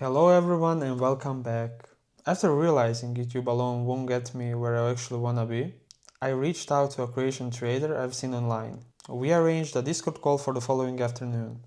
Hello everyone and welcome back. After realizing YouTube alone won't get me where I actually wanna be, I reached out to a Croatian trader I've seen online. We arranged a Discord call for the following afternoon.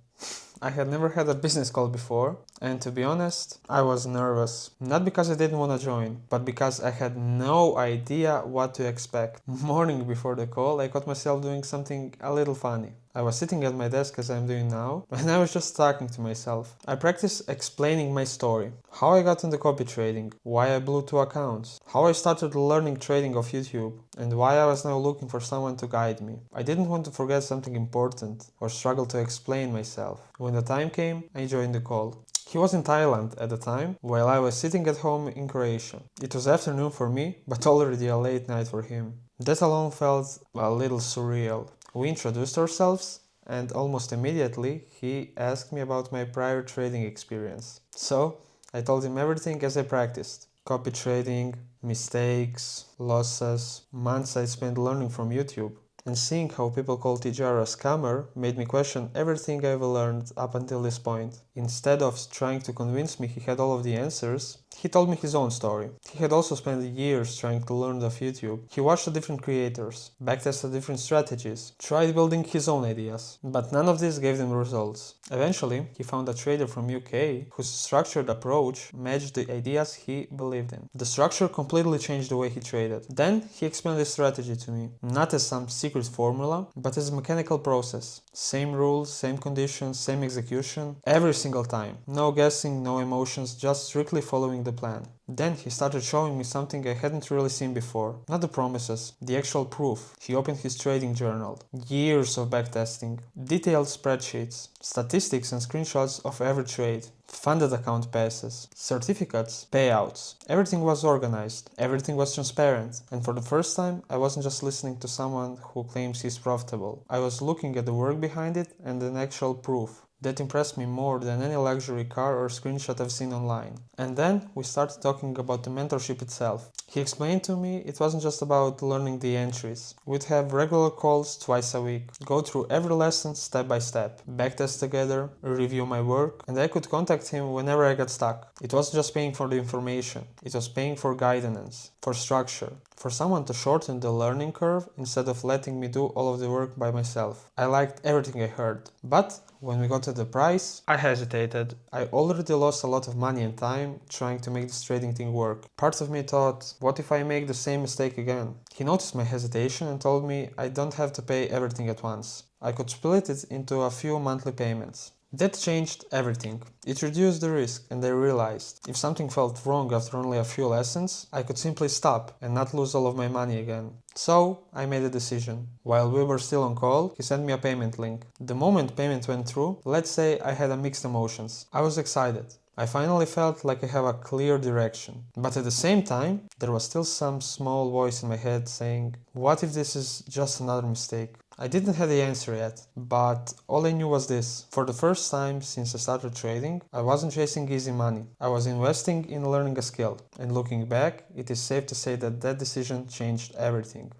I had never had a business call before, and to be honest, I was nervous. Not because I didn't want to join, but because I had no idea what to expect. Morning before the call, I caught myself doing something a little funny. I was sitting at my desk as I'm doing now, and I was just talking to myself. I practiced explaining my story, how I got into copy trading, why I blew 2 accounts, how I started learning trading off YouTube, and why I was now looking for someone to guide me. I didn't want to forget something important or struggle to explain myself. When the time came, I joined the call. He was in Thailand at the time, while I was sitting at home in Croatia. It was afternoon for me, but already a late night for him. That alone felt a little surreal. We introduced ourselves, and almost immediately he asked me about my prior trading experience. So, I told him everything as I practiced. Copy trading, mistakes, losses, months I spent learning from YouTube. And seeing how people call TJR a scammer made me question everything I've learned up until this point. Instead of trying to convince me he had all of the answers, he told me his own story. He had also spent years trying to learn off YouTube. He watched the different creators, backtested different strategies, tried building his own ideas, but none of this gave them results. Eventually, he found a trader from UK whose structured approach matched the ideas he believed in. The structure completely changed the way he traded. Then he explained his strategy to me, not as some secret formula, but as a mechanical process. Same rules, same conditions, same execution, every single time. No guessing, no emotions, just strictly following the plan. Then he started showing me something I hadn't really seen before. Not the promises, the actual proof. He opened his trading journal. Years of backtesting, detailed spreadsheets, statistics and screenshots of every trade, funded account passes, certificates, payouts. Everything was organized, everything was transparent, and for the first time I wasn't just listening to someone who claims he's profitable. I was looking at the work behind it and an actual proof. That impressed me more than any luxury car or screenshot I've seen online. And then we started talking about the mentorship itself. He explained to me it wasn't just about learning the entries. We'd have regular calls twice a week, go through every lesson step by step, backtest together, review my work, and I could contact him whenever I got stuck. It wasn't just paying for the information, it was paying for guidance, for structure, for someone to shorten the learning curve instead of letting me do all of the work by myself. I liked everything I heard, but when we got to the price, I hesitated. I already lost a lot of money and time trying to make this trading thing work. Part of me thought, what if I make the same mistake again? He noticed my hesitation and told me I don't have to pay everything at once. I could split it into a few monthly payments. That changed everything. It reduced the risk, and I realized if something felt wrong after only a few lessons, I could simply stop and not lose all of my money again. So, I made a decision. While we were still on call, he sent me a payment link. The moment payment went through, let's say I had a mixed emotions. I was excited. I finally felt like I have a clear direction. But at the same time, there was still some small voice in my head saying, what if this is just another mistake? I didn't have the answer yet, but all I knew was this. For the first time since I started trading, I wasn't chasing easy money. I was investing in learning a skill. And looking back, it is safe to say that that decision changed everything.